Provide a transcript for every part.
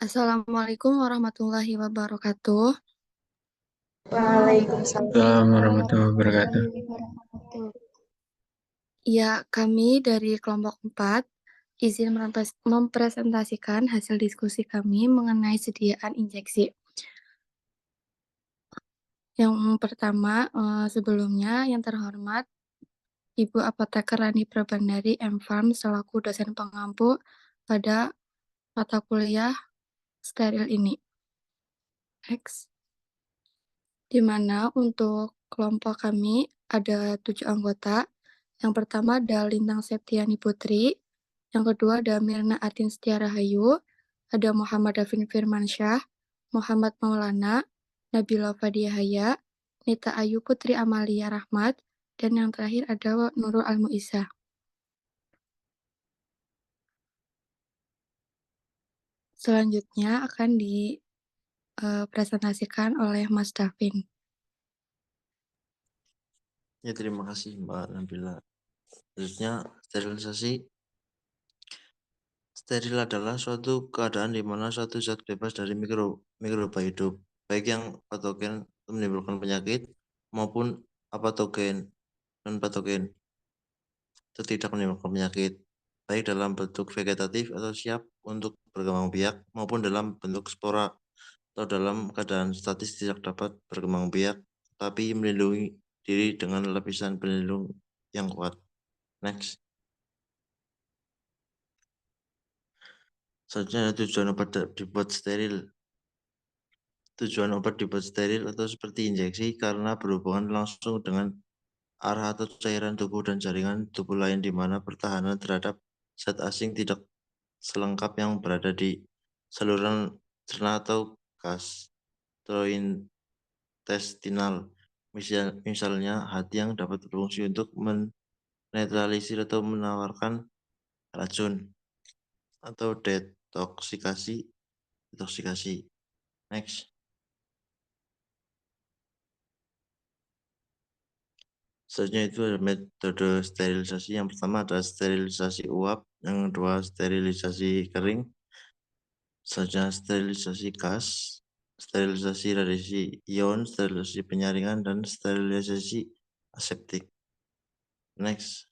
Assalamualaikum warahmatullahi wabarakatuh. Waalaikumsalam Assalamualaikum warahmatullahi wabarakatuh. warahmatullahi wabarakatuh. Ya, kami dari kelompok 4 izin mempresentasikan hasil diskusi kami mengenai sediaan injeksi. Yang pertama, sebelumnya yang terhormat Ibu Apoteker Rani Prabandari M.Farm selaku dosen pengampu pada mata kuliah steril ini. Next. Di mana untuk kelompok kami ada 7 anggota. Yang pertama ada Lintang Septiani Putri, yang kedua ada Mirna Atin Setia Rahayu, ada Muhammad Davin Firmansyah, Muhammad Maulana, Nabila Fadiyahaya, Nita Ayu Putri Amalia Rahmat, dan yang terakhir ada Nurul Almuisa. Selanjutnya akan dipresentasikan oleh Mas Davin. Ya, terima kasih Mbak Nabila. Selanjutnya, steril adalah suatu keadaan di mana suatu zat bebas dari mikroba hidup, baik yang patogen atau menimbulkan penyakit maupun apatogen non-patogen itu tidak menimbulkan penyakit, baik dalam bentuk vegetatif atau siap untuk berkembang biak maupun dalam bentuk spora atau dalam keadaan statis tidak dapat berkembang biak tapi melindungi diri dengan lapisan pelindung yang kuat. Next. Selanjutnya tujuan obat dibuat steril. Tujuan obat dibuat steril atau seperti injeksi karena berhubungan langsung dengan arah atau cairan tubuh dan jaringan tubuh lain di mana pertahanan terhadap zat asing tidak selengkap yang berada di saluran cerna atau gastrointestinal. Misalnya hati yang dapat berfungsi untuk menetralisir atau menawarkan racun atau detoksikasi. Next. Selanjutnya itu ada metode sterilisasi. Yang pertama adalah sterilisasi uap, yang kedua sterilisasi kering, selanjutnya sterilisasi gas, sterilisasi radiasi ion, sterilisasi penyaringan, dan sterilisasi aseptik. Next.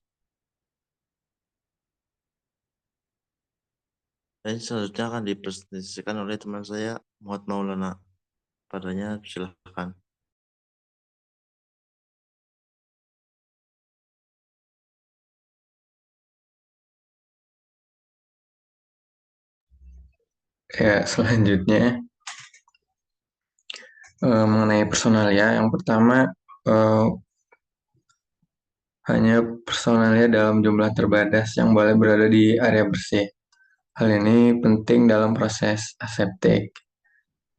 Dan selanjutnya akan dipresentasikan oleh teman saya, Muhammad Maulana. Padanya silahkan. Ya, selanjutnya mengenai personalia, yang pertama hanya personalia dalam jumlah terbatas yang boleh berada di area bersih. Hal ini penting dalam proses aseptik.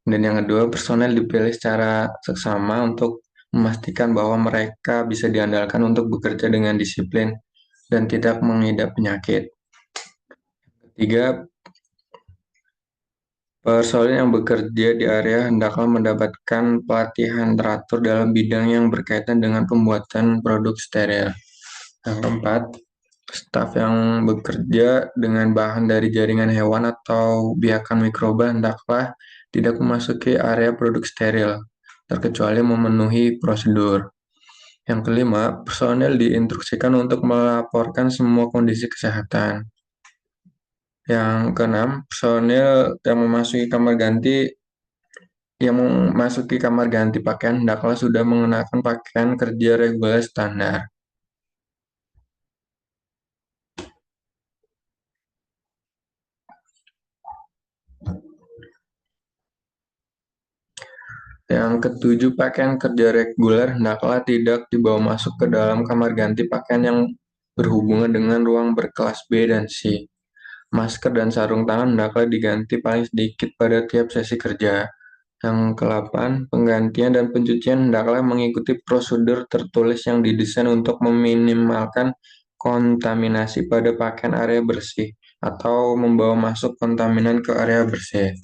Dan yang kedua, personel dipilih secara seksama untuk memastikan bahwa mereka bisa diandalkan untuk bekerja dengan disiplin dan tidak mengidap penyakit. Ketiga, personel yang bekerja di area hendaklah mendapatkan pelatihan teratur dalam bidang yang berkaitan dengan pembuatan produk steril. Yang keempat, staf yang bekerja dengan bahan dari jaringan hewan atau biakan mikroba hendaklah tidak memasuki area produk steril, terkecuali memenuhi prosedur. Yang kelima, personel diinstruksikan untuk melaporkan semua kondisi kesehatan. Yang keenam, personil yang memasuki kamar ganti pakaian hendaklah sudah mengenakan pakaian kerja reguler standar. Yang ketujuh, pakaian kerja reguler hendaklah tidak dibawa masuk ke dalam kamar ganti pakaian yang berhubungan dengan ruang berkelas B dan C. Masker dan sarung tangan hendaklah diganti paling sedikit pada tiap sesi kerja. Yang ke-8, penggantian dan pencucian hendaklah mengikuti prosedur tertulis yang didesain untuk meminimalkan kontaminasi pada pakaian area bersih atau membawa masuk kontaminan ke area bersih.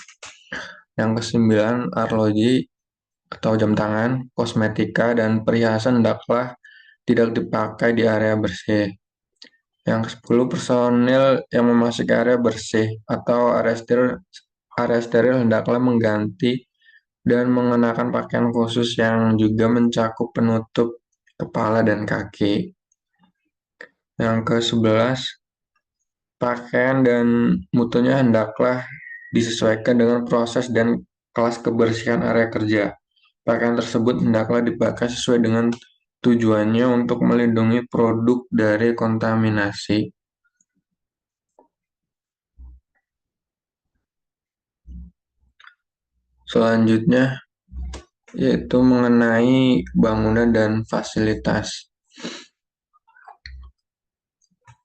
Yang ke-9, arloji atau jam tangan, kosmetika, dan perhiasan hendaklah tidak dipakai di area bersih. Yang ke-10, personil yang memasuki area bersih atau area steril area steril hendaklah mengganti dan mengenakan pakaian khusus yang juga mencakup penutup kepala dan kaki. Yang ke-11, pakaian dan mutunya hendaklah disesuaikan dengan proses dan kelas kebersihan area kerja. Pakaian tersebut hendaklah dipakai sesuai dengan tujuannya untuk melindungi produk dari kontaminasi. Selanjutnya yaitu mengenai bangunan dan fasilitas.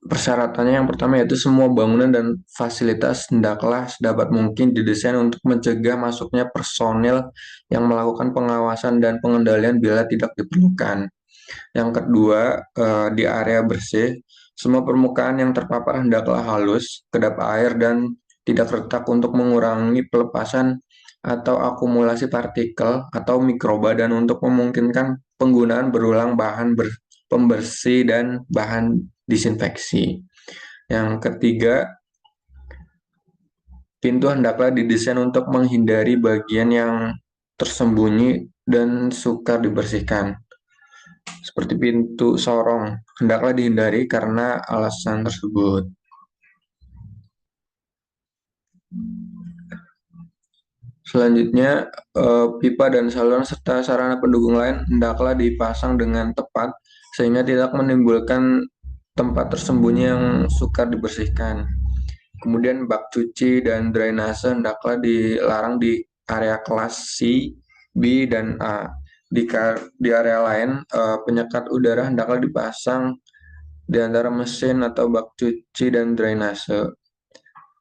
Persyaratannya yang pertama yaitu semua bangunan dan fasilitas hendaklah sedapat mungkin didesain untuk mencegah masuknya personil yang melakukan pengawasan dan pengendalian bila tidak diperlukan. Yang kedua, di area bersih, semua permukaan yang terpapar hendaklah halus, kedap air, dan tidak retak untuk mengurangi pelepasan atau akumulasi partikel atau mikroba dan untuk memungkinkan penggunaan berulang bahan pembersih dan bahan disinfeksi. Yang ketiga, pintu hendaklah didesain untuk menghindari bagian yang tersembunyi dan sukar dibersihkan. Seperti pintu sorong, hendaklah dihindari karena alasan tersebut. Selanjutnya, pipa dan saluran serta sarana pendukung lain hendaklah dipasang dengan tepat sehingga tidak menimbulkan tempat tersembunyi yang sukar dibersihkan. Kemudian bak cuci dan drainase hendaklah dilarang di area kelas C, B, dan A. Di area lain, penyekat udara hendaklah dipasang di antara mesin atau bak cuci dan drainase.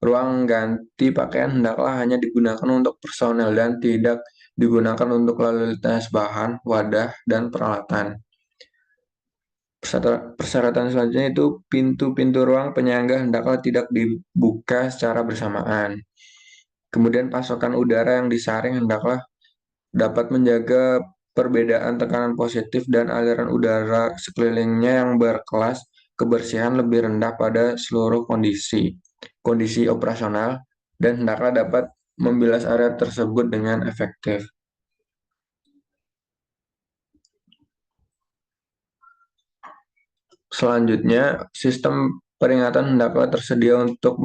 Ruang ganti pakaian hendaklah hanya digunakan untuk personel dan tidak digunakan untuk lalu lintas bahan, wadah, dan peralatan. Persyaratan selanjutnya itu pintu-pintu ruang penyangga hendaklah tidak dibuka secara bersamaan. Kemudian pasokan udara yang disaring hendaklah dapat menjaga perbedaan tekanan positif dan aliran udara sekelilingnya yang berkelas kebersihan lebih rendah pada seluruh kondisi operasional, dan hendaklah dapat membilas area tersebut dengan efektif. Selanjutnya, sistem peringatan hendaklah tersedia untuk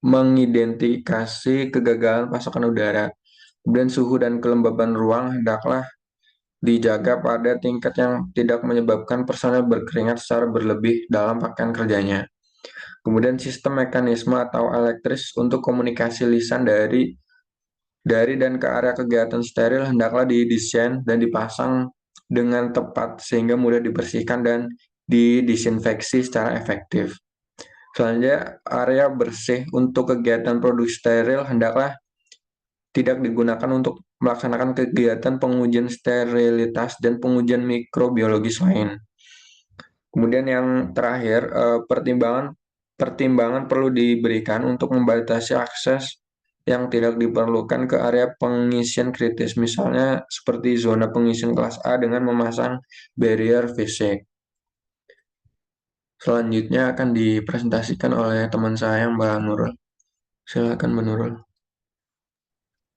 mengidentifikasi kegagalan pasokan udara. Kemudian suhu dan kelembaban ruang hendaklah dijaga pada tingkat yang tidak menyebabkan personel berkeringat secara berlebih dalam pakaian kerjanya. Kemudian sistem mekanisme atau elektris untuk komunikasi lisan dari dan ke area kegiatan steril hendaklah didesain dan dipasang dengan tepat sehingga mudah dibersihkan dan didisinfeksi secara efektif. Selanjutnya, area bersih untuk kegiatan produksi steril hendaklah tidak digunakan untuk melaksanakan kegiatan pengujian sterilitas dan pengujian mikrobiologis lain. Kemudian yang terakhir, pertimbangan perlu diberikan untuk membatasi akses yang tidak diperlukan ke area pengisian kritis, misalnya seperti zona pengisian kelas A dengan memasang barrier fisik. Selanjutnya akan dipresentasikan oleh teman saya, Mbak Nurul. Silakan, Mbak Nurul.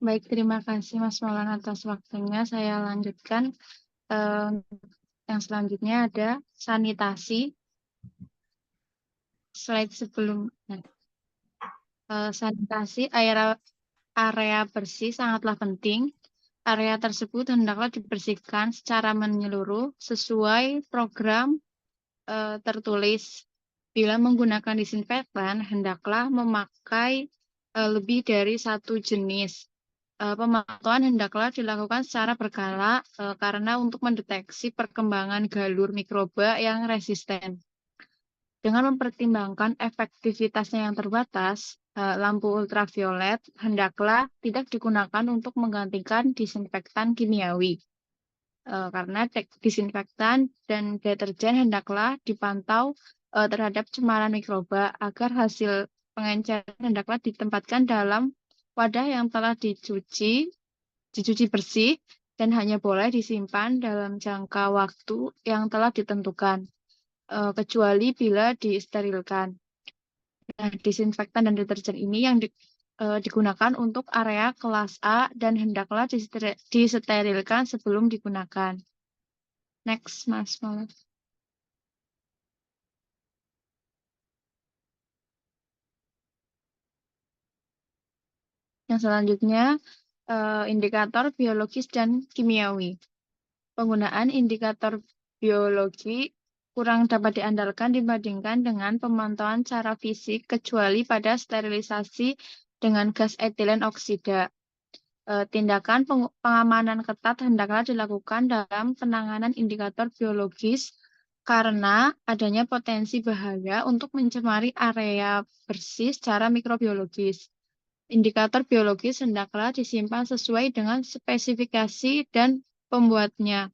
Baik, terima kasih Mas Maulana atas waktunya. Saya lanjutkan. Yang selanjutnya ada sanitasi. Slide sebelumnya. Sanitasi area bersih sangatlah penting. Area tersebut hendaklah dibersihkan secara menyeluruh sesuai program tertulis. Bila menggunakan disinfektan, hendaklah memakai lebih dari satu jenis. Pemantauan hendaklah dilakukan secara berkala karena untuk mendeteksi perkembangan galur mikroba yang resisten. Dengan mempertimbangkan efektivitasnya yang terbatas, lampu ultraviolet hendaklah tidak digunakan untuk menggantikan disinfektan kimiawi. Karena disinfektan dan deterjen hendaklah dipantau terhadap cemaran mikroba agar hasil pengenceran hendaklah ditempatkan dalam wadah yang telah dicuci bersih dan hanya boleh disimpan dalam jangka waktu yang telah ditentukan, kecuali bila disterilkan. Nah, disinfektan dan deterjen ini yang digunakan untuk area kelas A dan hendaklah disterilkan sebelum digunakan. Next, Mas Maulana. Yang selanjutnya, indikator biologis dan kimiawi. Penggunaan indikator biologi kurang dapat diandalkan dibandingkan dengan pemantauan secara fisik, kecuali pada sterilisasi dengan gas etilen oksida. Tindakan pengamanan ketat hendaklah dilakukan dalam penanganan indikator biologis karena adanya potensi bahaya untuk mencemari area bersih secara mikrobiologis. Indikator biologis hendaklah disimpan sesuai dengan spesifikasi dan pembuatnya.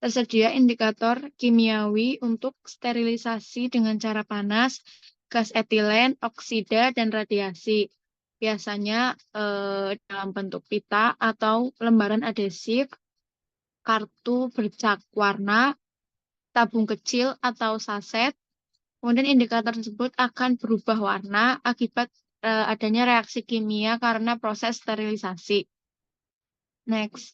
Tersedia indikator kimiawi untuk sterilisasi dengan cara panas, gas etilen, oksida, dan radiasi. Biasanya dalam bentuk pita atau lembaran adhesif, kartu bercak warna, tabung kecil atau saset. Kemudian indikator tersebut akan berubah warna akibat adanya reaksi kimia karena proses sterilisasi. Next.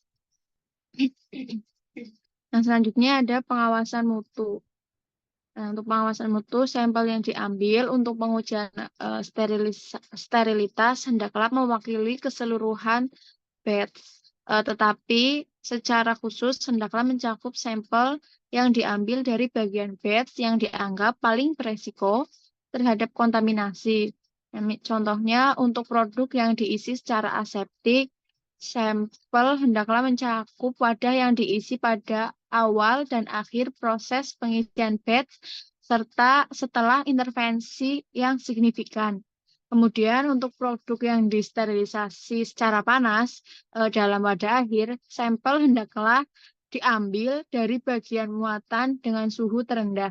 Yang selanjutnya ada pengawasan mutu. Nah, untuk pengawasan mutu, sampel yang diambil untuk pengujian sterilitas hendaklah mewakili keseluruhan batch, tetapi secara khusus hendaklah mencakup sampel yang diambil dari bagian batch yang dianggap paling beresiko terhadap kontaminasi. Contohnya, untuk produk yang diisi secara aseptik, sampel hendaklah mencakup wadah yang diisi pada awal dan akhir proses pengisian batch serta setelah intervensi yang signifikan. Kemudian untuk produk yang disterilisasi secara panas dalam wadah akhir, sampel hendaklah diambil dari bagian muatan dengan suhu terendah.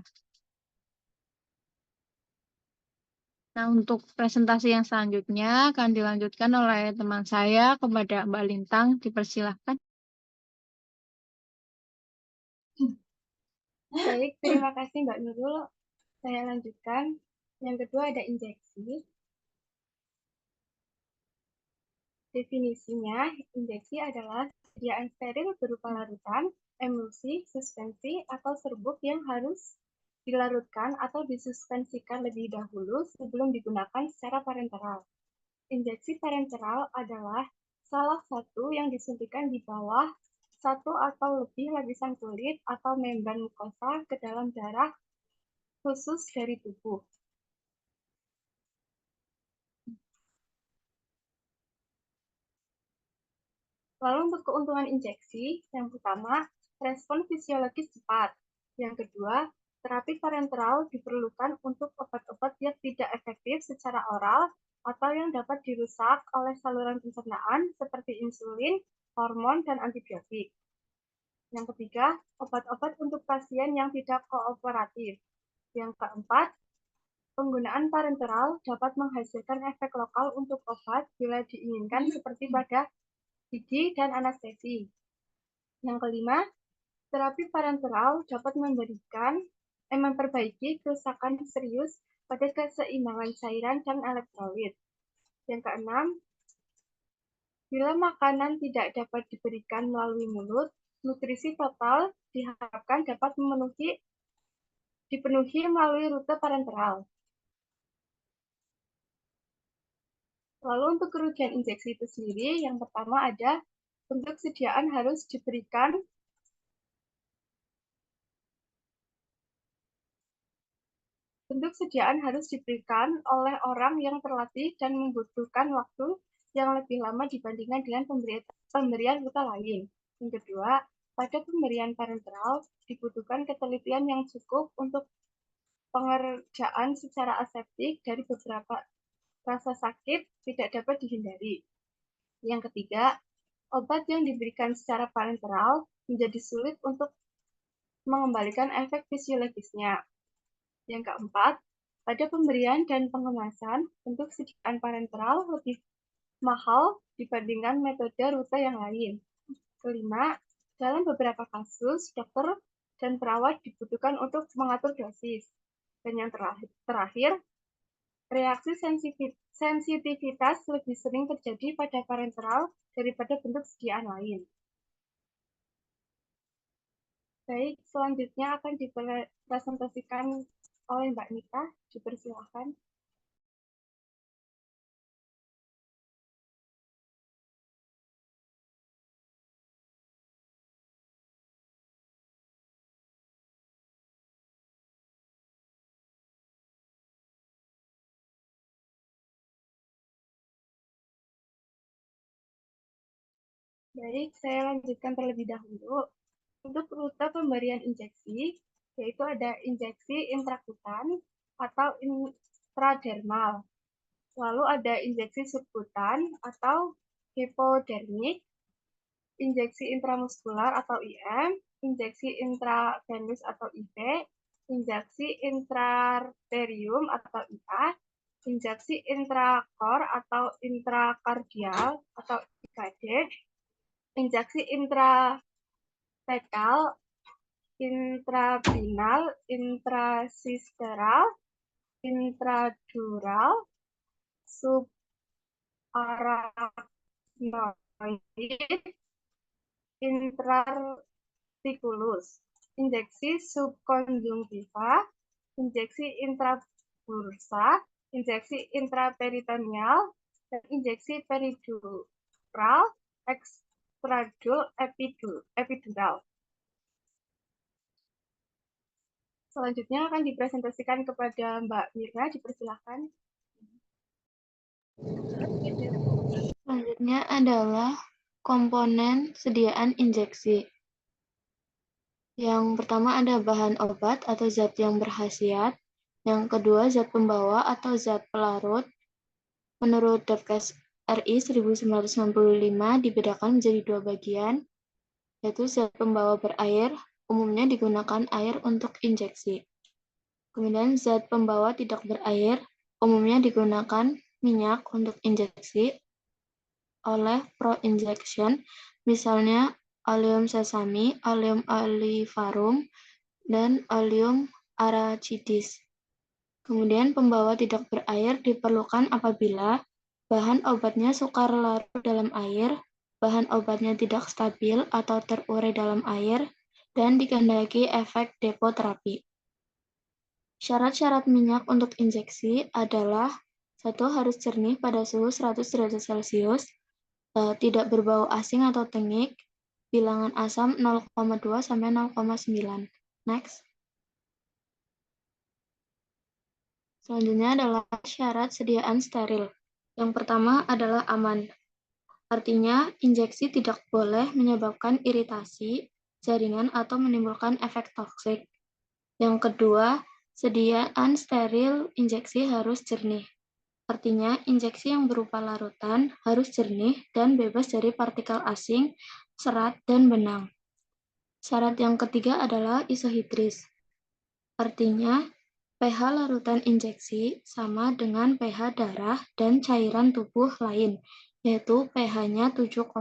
Nah, untuk presentasi yang selanjutnya akan dilanjutkan oleh teman saya kepada Mbak Lintang. Dipersilahkan. Baik, terima kasih Mbak Nurul. Saya lanjutkan. Yang kedua ada injeksi. Definisinya, injeksi adalah sediaan steril berupa larutan, emulsi, suspensi, atau serbuk yang harus dilarutkan atau disuspensikan lebih dahulu sebelum digunakan secara parenteral. Injeksi parenteral adalah salah satu yang disuntikan di bawah satu atau lebih lapisan kulit atau membran mukosa ke dalam darah khusus dari tubuh. Lalu untuk keuntungan injeksi, yang pertama, respon fisiologis cepat. Yang kedua, terapi parenteral diperlukan untuk obat-obat yang tidak efektif secara oral atau yang dapat dirusak oleh saluran pencernaan seperti insulin, hormon, dan antibiotik. Yang ketiga, obat-obat untuk pasien yang tidak kooperatif. Yang keempat, penggunaan parenteral dapat menghasilkan efek lokal untuk obat bila diinginkan seperti pada gigi dan anestesi. Yang kelima, terapi parenteral dapat memperbaiki kerusakan serius pada keseimbangan cairan dan elektrolit. Yang keenam, bila makanan tidak dapat diberikan melalui mulut, nutrisi total diharapkan dapat dipenuhi melalui rute parenteral. Lalu untuk kerugian injeksi itu sendiri, yang pertama ada bentuk sediaan harus diberikan oleh orang yang terlatih dan membutuhkan waktu yang lebih lama dibandingkan dengan pemberian rute lain. Yang kedua, pada pemberian parenteral dibutuhkan ketelitian yang cukup untuk pengerjaan secara aseptik dari beberapa rasa sakit tidak dapat dihindari. Yang ketiga, obat yang diberikan secara parenteral menjadi sulit untuk mengembalikan efek fisiologisnya. Yang keempat, pada pemberian dan pengemasan, bentuk sediaan parenteral lebih mahal dibandingkan metode rute yang lain. Kelima, dalam beberapa kasus, dokter dan perawat dibutuhkan untuk mengatur dosis. Dan yang terakhir, Reaksi sensitivitas lebih sering terjadi pada parenteral daripada bentuk sediaan lain. Baik, selanjutnya akan dipresentasikan oleh Mbak Nita. Dipersilakan. Baik, saya lanjutkan terlebih dahulu. Untuk rute pemberian injeksi, yaitu ada injeksi intrakutan atau intradermal. Lalu ada injeksi subkutan atau hipodermik, injeksi intramuskular atau IM, injeksi intravenus atau IV, injeksi intraarterium atau IA, injeksi intrakor atau intrakardial atau IKD, injeksi intratekal, intrapinal, intrasisteral, intradural, subarachnoid, intraartikulus, injeksi subkonjungtiva, injeksi intrabursa, injeksi intraperitoneal, dan injeksi peridural, ekstradul, epidural. Selanjutnya akan dipresentasikan kepada Mbak Mirna, dipersilakan. Selanjutnya adalah komponen sediaan injeksi. Yang pertama ada bahan obat atau zat yang berkhasiat. Yang kedua zat pembawa atau zat pelarut. Menurut Dafkes RI 1995 dibedakan menjadi dua bagian, yaitu zat pembawa berair, umumnya digunakan air untuk injeksi. Kemudian zat pembawa tidak berair, umumnya digunakan minyak untuk injeksi oleh pro-injection, misalnya Allium sesame, Allium olivarum, dan Allium arachidis. Kemudian pembawa tidak berair diperlukan apabila bahan obatnya sukar larut dalam air, bahan obatnya tidak stabil atau terurai dalam air, dan dikehendaki efek depo terapi. Syarat-syarat minyak untuk injeksi adalah 1. Harus jernih pada suhu 100 derajat Celcius, tidak berbau asing atau tengik, bilangan asam 0,2 sampai 0,9. Next. Selanjutnya adalah syarat sediaan steril. Yang pertama adalah aman. Artinya, injeksi tidak boleh menyebabkan iritasi, jaringan, atau menimbulkan efek toksik. Yang kedua, sediaan steril injeksi harus jernih. Artinya, injeksi yang berupa larutan harus jernih dan bebas dari partikel asing, serat, dan benang. Syarat yang ketiga adalah isohidris. Artinya, pH larutan injeksi sama dengan pH darah dan cairan tubuh lain, yaitu pH-nya 7,4.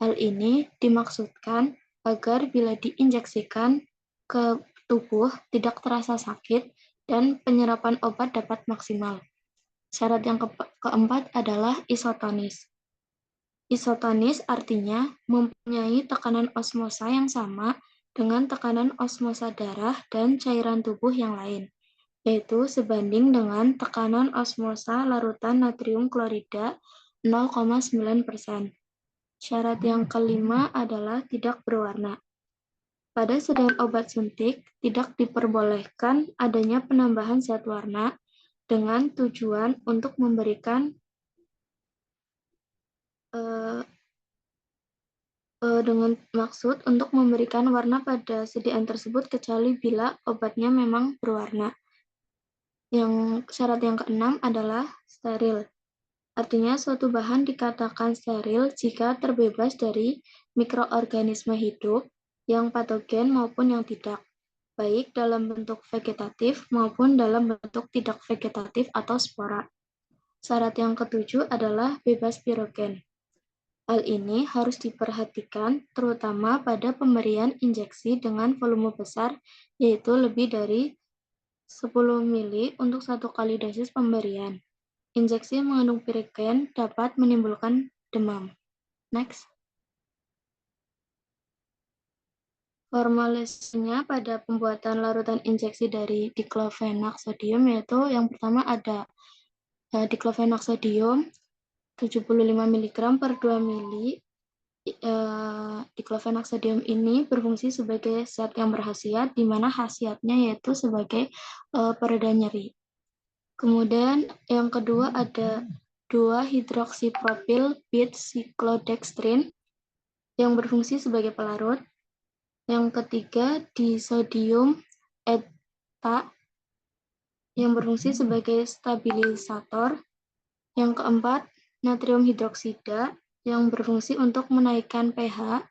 Hal ini dimaksudkan agar bila diinjeksikan ke tubuh tidak terasa sakit dan penyerapan obat dapat maksimal. Syarat yang keempat adalah isotonis. Isotonis artinya mempunyai tekanan osmosa yang sama dengan tekanan osmosa darah dan cairan tubuh yang lain, yaitu sebanding dengan tekanan osmosa larutan natrium klorida 0,9%. Syarat yang kelima adalah tidak berwarna. Pada sediaan obat suntik, tidak diperbolehkan adanya penambahan zat warna dengan tujuan untuk memberikan dengan maksud untuk memberikan warna pada sediaan tersebut kecuali bila obatnya memang berwarna. Syarat yang keenam adalah steril. Artinya suatu bahan dikatakan steril jika terbebas dari mikroorganisme hidup yang patogen maupun yang tidak, baik dalam bentuk vegetatif maupun dalam bentuk tidak vegetatif atau spora. Syarat yang ketujuh adalah bebas pirogen. Hal ini harus diperhatikan terutama pada pemberian injeksi dengan volume besar, yaitu lebih dari 10 mili untuk 1 kali dosis pemberian. Injeksi yang mengandung piriken dapat menimbulkan demam. Next. Formulasinya pada pembuatan larutan injeksi dari diklofenak sodium yaitu yang pertama ada diklofenak sodium 75 mg per 2 mili. Diklofenak sodium ini berfungsi sebagai zat yang berkhasiat, di mana khasiatnya yaitu sebagai pereda nyeri. Kemudian yang kedua ada 2-hidroksipropil bit siklodextrin yang berfungsi sebagai pelarut. Yang ketiga disodium eta yang berfungsi sebagai stabilisator. Yang keempat natrium hidroksida yang berfungsi untuk menaikkan pH.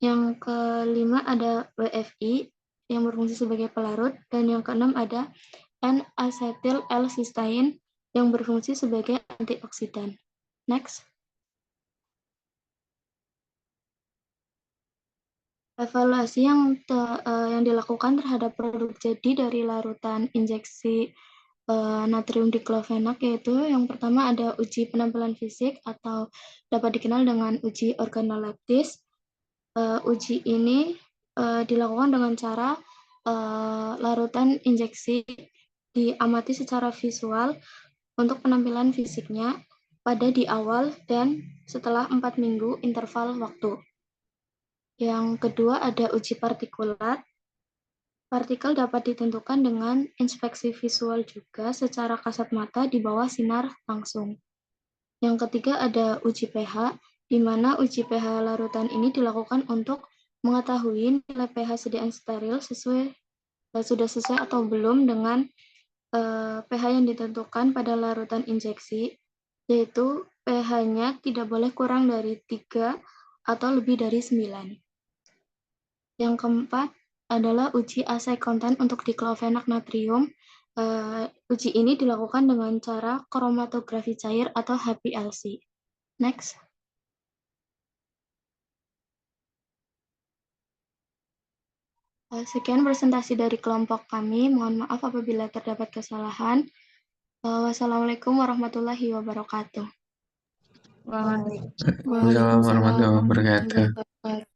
Yang kelima ada WFI yang berfungsi sebagai pelarut. Dan yang keenam ada N-acetyl L-cysteine yang berfungsi sebagai antioksidan. Next. Evaluasi yang dilakukan terhadap produk jadi dari larutan injeksi natrium diklofenak yaitu yang pertama ada uji penampilan fisik atau dapat dikenal dengan uji organoleptis. Uji ini dilakukan dengan cara larutan injeksi diamati secara visual untuk penampilan fisiknya pada di awal dan setelah 4 minggu interval waktu. Yang kedua ada uji partikulat. Partikel dapat ditentukan dengan inspeksi visual juga secara kasat mata di bawah sinar langsung. Yang ketiga ada uji pH, di mana uji pH larutan ini dilakukan untuk mengetahui nilai pH sediaan steril sudah sesuai atau belum dengan pH yang ditentukan pada larutan injeksi, yaitu pH-nya tidak boleh kurang dari 3 atau lebih dari 9. Yang keempat adalah uji assay konten untuk diklofenak natrium. Uji ini dilakukan dengan cara kromatografi cair atau HPLC. Next. Sekian presentasi dari kelompok kami. Mohon maaf apabila terdapat kesalahan. Wassalamualaikum warahmatullahi wabarakatuh. Waalaikumsalam warahmatullahi wabarakatuh.